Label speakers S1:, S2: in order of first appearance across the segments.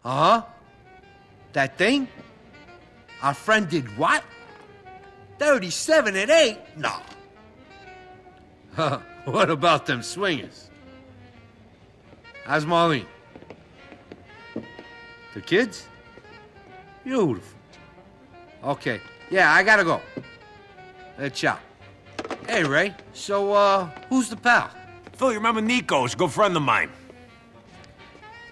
S1: Uh-huh. That thing? Our friend did what? 37 at 8? No. What about them swingers? How's Marlene? The kids? Beautiful. Okay. Yeah, I gotta go. Ciao. Hey, Ray. So, who's the pal?
S2: Phil, you remember Nico? He's a good friend of mine.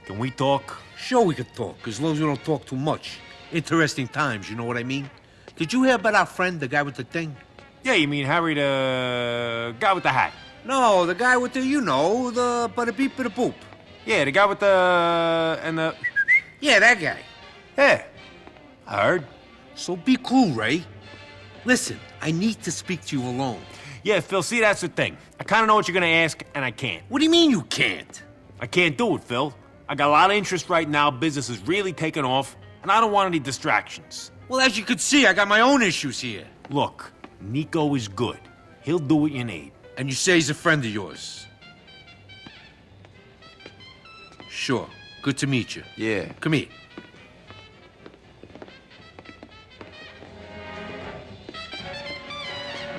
S2: Can we talk?
S1: Sure we could talk, as long as we don't talk too much. Interesting times, you know what I mean? Did you hear about our friend, the guy with the thing?
S2: Yeah, you mean Harry, the guy with the hat?
S1: No, the guy with the, you know, the bada-beep bada-boop.
S2: Yeah, the guy with the... and the...
S1: Yeah, that guy.
S2: Yeah, I heard.
S1: So be cool, Ray. Listen, I need to speak to you alone.
S2: Yeah, Phil, see, that's the thing. I kind of know what you're gonna ask, and I can't.
S1: What do you mean you can't?
S2: I can't do it, Phil. I got a lot of interest right now, business is really taking off, and I don't want any distractions.
S1: Well, as you can see, I got my own issues here.
S2: Look, Nico is good. He'll do what you need.
S1: And you say he's a friend of yours? Sure. Good to meet you.
S2: Yeah.
S1: Come here.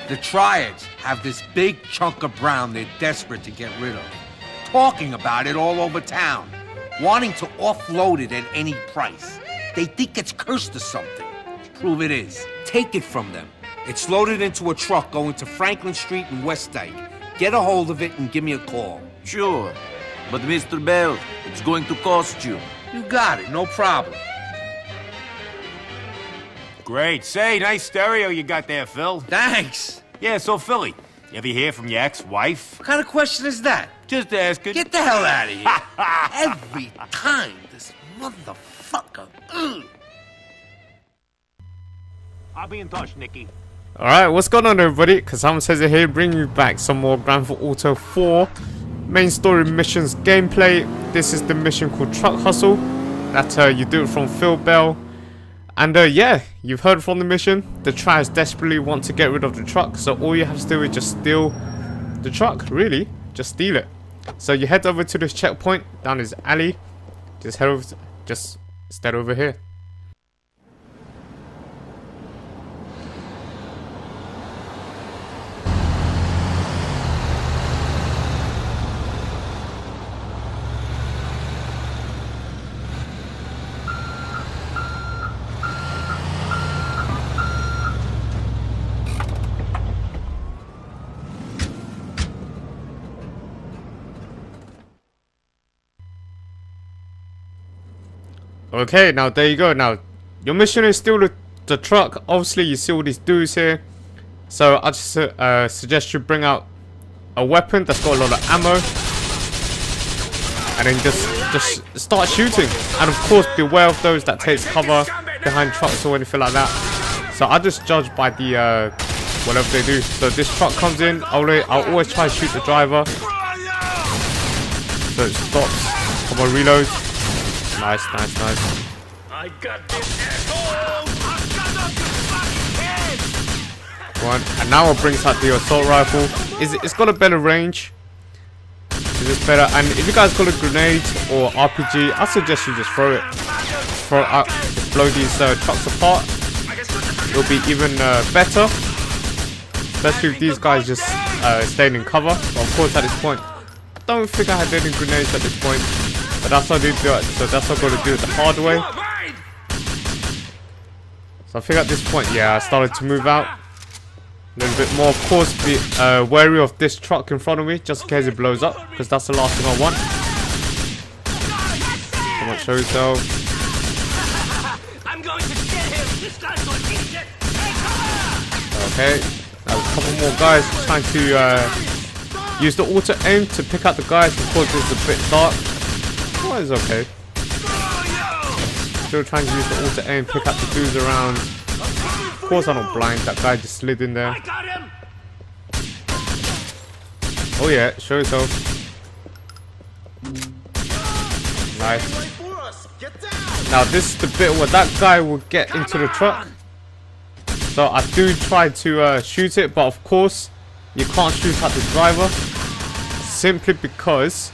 S1: The Triads have this big chunk of brown they're desperate to get rid of. Talking about it all over town. Wanting to offload it at any price. They think it's cursed or something. Prove it is. Take it from them. It's loaded into a truck going to Franklin Street and West Dyke. Get a hold of it and give me a call.
S3: Sure. But Mr. Bell, it's going to cost you.
S1: You got it, no problem.
S2: Great. Say, nice stereo you got there, Phil.
S1: Thanks.
S2: Yeah, so Philly, you ever hear from your ex-wife?
S1: What kind of question is that?
S2: Just asking.
S1: Get the hell out of here. Every time, this motherfucker. Ugh.
S2: I'll be in touch, Nicky.
S4: Alright, what's going on everybody? Kazama says it here, bringing you back some more Grand Theft Auto 4 main story missions gameplay. This is the mission called Truck Hustle. That you do it from Phil Bell. And yeah, you've heard from the mission. The Triads desperately want to get rid of the truck, so all you have to do is just steal the truck, really. Just steal it. So you head over to this checkpoint down this alley. Just head over, just stay over here. Okay, now there you go. Now, your mission is still the truck. Obviously, you see all these dudes here. So, I just suggest you bring out a weapon that's got a lot of ammo. And then just start shooting. And of course, beware of those that takes cover behind trucks or anything like that. So, I just judge by the, whatever they do. So, this truck comes in. I'll always try to shoot the driver. So, it stops. Come on, reload. Nice, nice, nice.
S2: I got this asshole!
S4: One, and now it brings out the assault rifle. It's got a better range. It's better. And if you guys got a grenade or RPG, I suggest you just throw it. Throw it up, just blow these trucks apart. It'll be even better. Especially if these guys just staying in cover. But of course, at this point, I don't think I had any grenades at this point. But that's how I do it, so that's what I'm going to do it the hard way. So I think at this point, yeah, I started to move out a little bit more. Of course, be wary of this truck in front of me, just in case it blows up, because that's the last thing I want. Come on, show yourself. Okay, now a couple more guys trying to use the auto aim to pick out the guys. Of course, it's a bit dark. Oh, it's okay. Still trying to use the auto aim, pick up the dudes around. Of course I'm not blind, that guy just slid in there. Oh yeah, show yourself. Nice. Now this is the bit where that guy will get into the truck. So I do try to shoot it, but of course you can't shoot at the driver simply because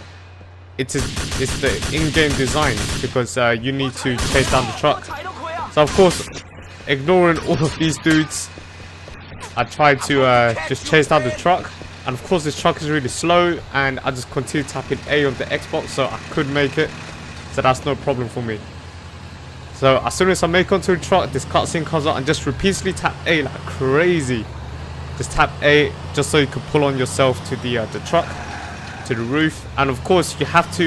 S4: it's the in-game design, because you need to chase down the truck. So of course, ignoring all of these dudes, I tried to just chase down the truck. And of course this truck is really slow, and I just continue tapping A on the Xbox, so I could make it. So that's no problem for me. So as soon as I make onto the truck, this cutscene comes out, and just repeatedly tap A like crazy. Just tap A just so you can pull on yourself to the truck, to the roof. And of course you have to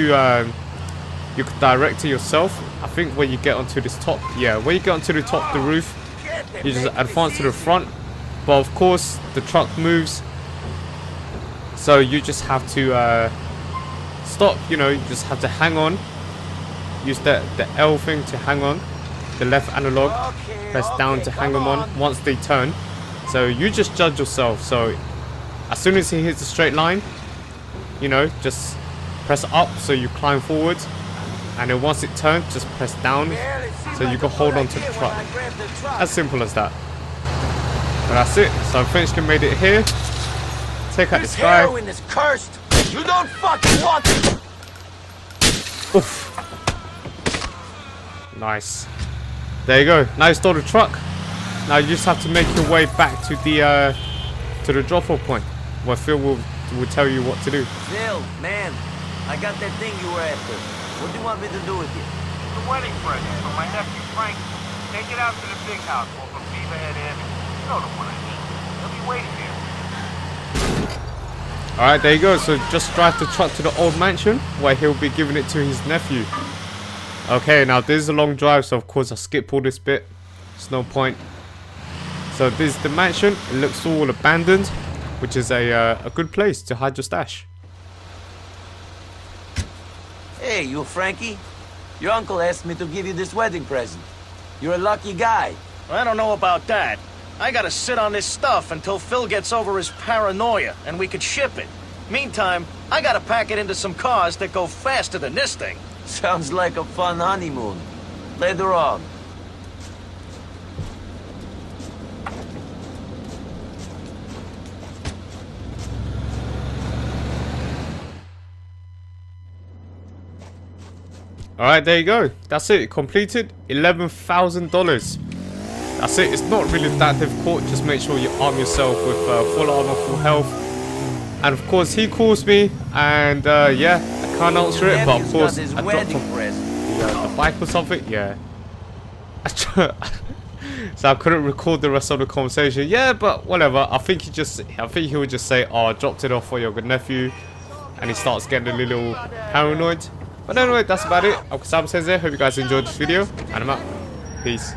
S4: you can direct it yourself. I think when you get onto this top, yeah, when you get onto the top of the roof, you just advance to the front. But of course the truck moves, so you just have to stop, you know, you just have to hang on. Use the L thing to hang on, the left analog, press down to hang them on once they turn. So you just judge yourself. So as soon as he hits a straight line, you know, just press up so you climb forward, and then once it turns, just press down so you can hold on to the truck. As simple as that. But that's it. So I eventually made it here. Take out this guy.
S5: Heroin is cursed. You don't fucking want it.
S4: Oof. Nice. There you go. Now you stole the truck. Now you just have to make your way back to the drop-off point, where Phil will tell you what to do.
S5: Phil, man, I got that thing you were after. What do you want me to do with you?
S6: The wedding present for my nephew Frank. Take it out to the big house off of Beaverhead Avenue. You know the one I mean. He'll be waiting there.
S4: Alright, there you go. So just drive the truck to the old mansion, where he'll be giving it to his nephew. Okay, now this is a long drive, so of course I skip all this bit. There's no point. So this is the mansion. It looks all abandoned, which is a good place to hide your stash.
S5: Hey, you Frankie? Your uncle asked me to give you this wedding present. You're a lucky guy.
S6: I don't know about that. I gotta sit on this stuff until Phil gets over his paranoia and we could ship it. Meantime, I gotta pack it into some cars that go faster than this thing.
S5: Sounds like a fun honeymoon. Later on.
S4: Alright, there you go. That's it. Completed. $11,000. That's it. It's not really that difficult. Just make sure you arm yourself with full armor, full health. And of course, he calls me. And yeah, I can't answer it. But of course, I dropped off the bike or something. Yeah. So I couldn't record the rest of the conversation. Yeah, but whatever. I think he would just say, "Oh, I dropped it off for your good nephew," and he starts getting a little paranoid. But anyway, that's about it. I'm Sam says there. Hope you guys enjoyed this video, and I'm out. Peace.